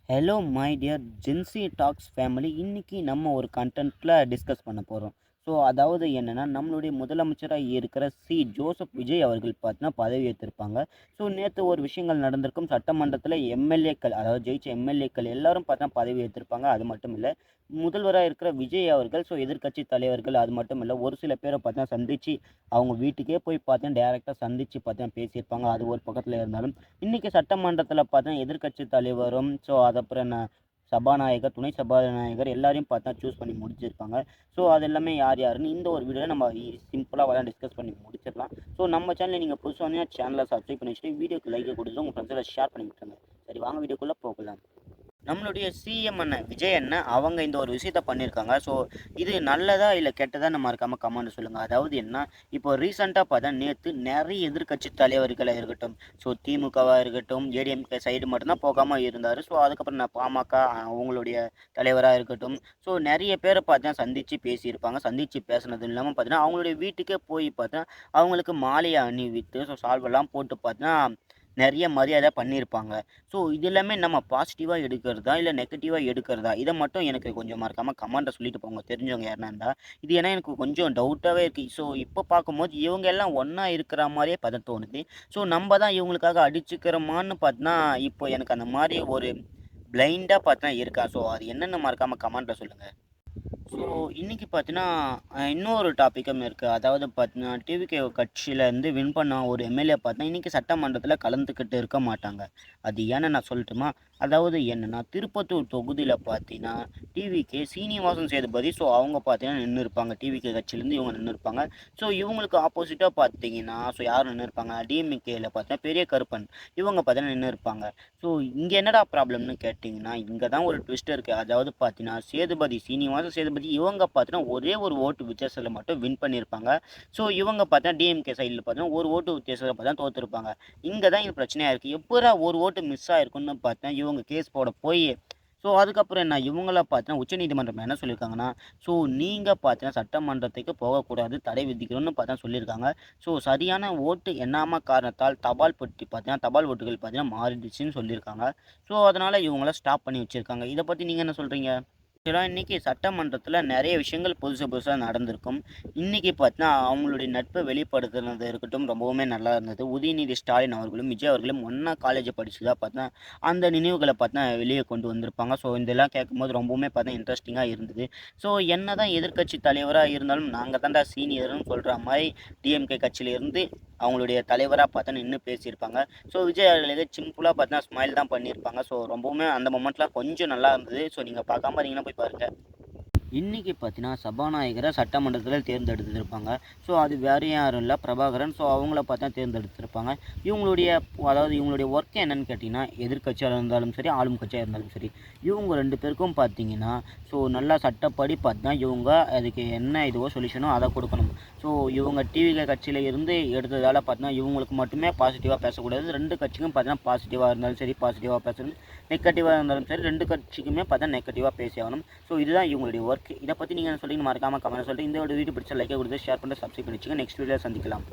Hello my dear Jency talks family. இன்னைக்கு நம்ம ஒரு கண்டென்ட்டில் டிஸ்கஸ் பண்ண போகிறோம். ஸோ அதாவது என்னென்னா, நம்மளுடைய முதலமைச்சராக இருக்கிற ஜோசப் விஜய் அவர்கள் பார்த்தீங்கன்னா பதவி ஏற்றிருப்பாங்க. ஸோ நேற்று ஒரு விஷயங்கள் நடந்திருக்கும். சட்டமன்றத்தில் எம்எல்ஏக்கள், அதாவது ஜெயிச்ச எம்எல்ஏக்கள் எல்லாரும் பார்த்தா பதவி ஏற்றிருப்பாங்க. அது மட்டும் இல்லை, முதல்வராக இருக்கிற விஜய் அவர்கள், ஸோ எதிர்க்கட்சி தலைவர்கள், அது மட்டும் இல்லை, ஒரு சில பேரை பார்த்தா சந்தித்து அவங்க வீட்டுக்கே போய் பார்த்தா டேரெக்டாக சந்தித்து பார்த்தா பேசியிருப்பாங்க. அது ஒரு பக்கத்தில் இருந்தாலும், இன்றைக்கி சட்டமன்றத்தில் பார்த்தா எதிர்க்கட்சி தலைவரும், ஸோ அதுக்கப்புறம் என்ன சபாநாயகர், துணை சபாநாயகர் எல்லாரையும் பார்த்தா சூஸ் பண்ணி முடிச்சிருப்பாங்க. ஸோ அது எல்லாமே யார் யாருன்னு இந்த ஒரு வீடியோவில் நம்ம சிம்பிளாக டிஸ்கஸ் பண்ணி முடிச்சிடலாம். ஸோ நம்ம சேனலை நீங்கள் புதுசாக வந்தீங்கன்னா சேனலை சப்ஸ்கிரைப் பண்ணி வச்சுட்டு வீடியோக்கு லைக் கொடுத்து உங்கள் ஃப்ரெண்ட்ஸில் ஷேர் பண்ணி விட்டுருங்க. சரி, வாங்க வீடியோக்குள்ளே போகலாம். நம்மளுடைய சிஎம் அண்ணன் விஜய் அண்ணன் அவங்க இந்த ஒரு விஷயத்த பண்ணியிருக்காங்க. ஸோ இது நல்லதா இல்லை கெட்டதா நம்ம மறக்காமல் கமெண்ட் சொல்லுங்கள். அதாவது என்ன, இப்போ ரீசெண்டாக பார்த்தா நேற்று நிறைய எதிர்க்கட்சி தலைவர்களாக இருக்கட்டும், ஸோ திமுகவாக இருக்கட்டும், ஏடிஎம்கே சைடு மட்டும்தான் போகாமல் இருந்தார். ஸோ அதுக்கப்புறம் நான் பாமக அவங்களுடைய தலைவராக இருக்கட்டும், ஸோ நிறைய பேரை பார்த்தா சந்தித்து பேசியிருப்பாங்க. சந்தித்து பேசுனது இல்லாமல் பார்த்தீங்கன்னா அவங்களுடைய வீட்டுக்கே போய் பார்த்தா அவங்களுக்கு மாலையை அணிவித்து, ஸோ சால்வெல்லாம் போட்டு பார்த்தா நிறைய மரியாதை பண்ணியிருப்பாங்க. ஸோ இது எல்லாமே நம்ம பாசிட்டிவாக எடுக்கிறதா இல்லை நெகட்டிவாக எடுக்கிறதா, இதை மட்டும் எனக்கு கொஞ்சம் மறக்காமல் கமெண்ட்டை சொல்லிட்டு போங்க, தெரிஞ்சவங்க யாருனா இருந்தால். இது ஏன்னா எனக்கு கொஞ்சம் டவுட்டாகவே இருக்குது. ஸோ இப்போ பார்க்கும்போது இவங்க எல்லாம் ஒன்றா இருக்கிற மாதிரியே பார்த்தா தோணுது. ஸோ நம்ம தான் இவங்களுக்காக அடிச்சுக்கிறோமான்னு பார்த்தா இப்போ எனக்கு அந்த மாதிரி ஒரு பிளைண்டாக பார்த்தா இருக்கா. ஸோ அது என்னென்னு மறக்காமல் கமெண்ட்டில் சொல்லுங்கள். ஸோ இன்றைக்கி பார்த்தீங்கன்னா இன்னொரு டாப்பிக்கும் இருக்குது. அதாவது பார்த்தீங்கன்னா டிவிகே கட்சியிலேருந்து வின் பண்ண ஒரு எம்எல்ஏ பார்த்தா இன்றைக்கி சட்டமன்றத்தில் கலந்துக்கிட்டு இருக்க மாட்டாங்க. அது ஏன்னு நான் சொல்லட்டுமா? அதாவது என்னென்னா, திருப்பத்தூர் தொகுதியில் பார்த்தீங்கன்னா டிவிகே சீனிவாசன் சேதுபதி, ஸோ அவங்க பார்த்தீங்கன்னா நின்று இருப்பாங்க. டிவிகே கட்சியிலேருந்து இவங்க நின்று இருப்பாங்க. ஸோ இவங்களுக்கு ஆப்போசிட்டாக பார்த்தீங்கன்னா ஸோ யார் நின்று இருப்பாங்க, டிஎம்கேயில் பார்த்தீங்கன்னா பெரிய கருப்பன் இவங்க பார்த்தீங்கன்னா நின்று இருப்பாங்க. ஸோ இங்கே என்னடா ப்ராப்ளம்னு கேட்டிங்கன்னா, இங்கே தான் ஒரு ட்விஸ்ட் இருக்குது. அதாவது பார்த்தீங்கன்னா சீனிவாசன் சேதுபதி இவங்க பார்த்தீங்கன்னா ஒரே ஒரு ஓட்டு வித்தியாசத்தில் மட்டும் வின் பண்ணியிருப்பாங்க. ஸோ இவங்க பார்த்தீங்கன்னா டிஎம்கே சைடில் பார்த்தீங்கன்னா ஒரு ஓட்டு வித்தியாசத்தில் பார்த்தா தோற்றுருப்பாங்க. இங்கே தான் இது பிரச்சனையாக இருக்குது. எப்போரா ஒரு ஓட்டு மிஸ் ஆகிருக்குன்னு பார்த்தா இவங்க கேஸ் போட போய், ஸோ அதுக்கப்புறம் என்ன, இவங்கள பார்த்தீங்கன்னா உச்சநீதிமன்றம் என்ன சொல்லியிருக்காங்கன்னா, ஸோ நீங்கள் பார்த்தீங்கன்னா சட்டமன்றத்துக்கு போகக்கூடாது, தடை விதிக்கணும்னு பார்த்தா சொல்லியிருக்காங்க. ஸோ சரியான ஓட்டு எண்ணாம காரணத்தால் தபால் பெட்டி பார்த்தீங்கன்னா தபால் ஓட்டுகள் பார்த்தீங்கன்னா மாறிடுச்சுன்னு சொல்லியிருக்காங்க. ஸோ அதனால் இவங்கள ஸ்டாப் பண்ணி வச்சுருக்காங்க. இதை பற்றி நீங்கள் என்ன சொல்கிறீங்க? ஆக்சுவலாக இன்றைக்கி சட்டமன்றத்தில் நிறைய விஷயங்கள் புதுசாக நடந்திருக்கும். இன்றைக்கி பார்த்தீங்கன்னா அவங்களுடைய நட்பை வெளிப்படுத்துறது இருக்கட்டும், ரொம்பவுமே நல்லா இருந்தது. உதயநிதி ஸ்டாலின் அவர்களும் விஜய் அவர்களும் ஒன்றா காலேஜை படிச்சுதான் பார்த்தா அந்த நினைவுகளை பார்த்தா வெளியே கொண்டு வந்திருப்பாங்க. ஸோ இதெல்லாம் கேட்கும்போது ரொம்பவுமே பார்த்தா இன்ட்ரெஸ்டிங்காக இருந்தது. ஸோ என்ன தான் எதிர்க்கட்சி தலைவராக இருந்தாலும் நாங்கள் தான்டா சீனியர்னு சொல்கிற மாதிரி டிஎம்கே கட்சியிலேருந்து அவங்களுடைய தலைவராக பார்த்தா நின்று பேசியிருப்பாங்க. ஸோ விஜய் அவர்களுக்கு சிம்பிளாக பார்த்தா ஸ்மைல் தான் பண்ணியிருப்பாங்க. ஸோ ரொம்பவுமே அந்த மொமெண்ட்லாம் கொஞ்சம் நல்லா இருந்தது. ஸோ நீங்கள் பார்க்காம இருந்தீங்கன்னா போய் பாருங்கள். இன்றைக்கி பார்த்தீங்கன்னா சபாநாயகரை சட்டமன்றத்தில் தேர்ந்தெடுத்திருப்பாங்க. ஸோ அது வேறு யாரும் இல்லை, பிரபாகரன். ஸோ அவங்கள பார்த்தா தேர்ந்தெடுத்திருப்பாங்க. இவங்களுடைய ஒர்க் என்னன்னு கேட்டிங்கன்னா, எதிர்க்கட்சியாக இருந்தாலும் சரி, ஆளும் கட்சியாக இருந்தாலும் சரி, இவங்க 2 பேருக்கும் பார்த்தீங்கன்னா ஸோ நல்லா சட்டப்படி பார்த்தா இவங்க அதுக்கு என்ன இதுவோ சொல்யூஷனோ அதை கொடுக்கணும். ஸோ இவங்க டிவிகே கட்சியில் இருந்து எடுத்ததால் பார்த்தீங்கன்னா இவங்களுக்கு மட்டுமே பாசிட்டிவாக பேசக்கூடாது. 2 கட்சிக்கும் பார்த்தீங்கன்னா பாசிட்டிவாக இருந்தாலும் சரி பாசிட்டிவாக பேசணும், நெகட்டிவாக இருந்தாலும் சரி 2 கட்சிக்குமே பார்த்தா நெகட்டிவாக பேசி ஆகணும். ஸோ இதுதான் இவங்களுடைய ஒர்க். இதை பற்றி நீங்கள் சொல்லிங்க மறக்காமல் கமெண்ட் சொல்லிட்டு இந்த வீடியோ பிடிச்ச லைக்கை கொடுத்து ஷேர் பண்ணிட்டு சப்ஸ்கிரைப் பண்ணி வச்சுங்க. நெக்ஸ்ட் வீடியோவில் சந்திக்கலாம்.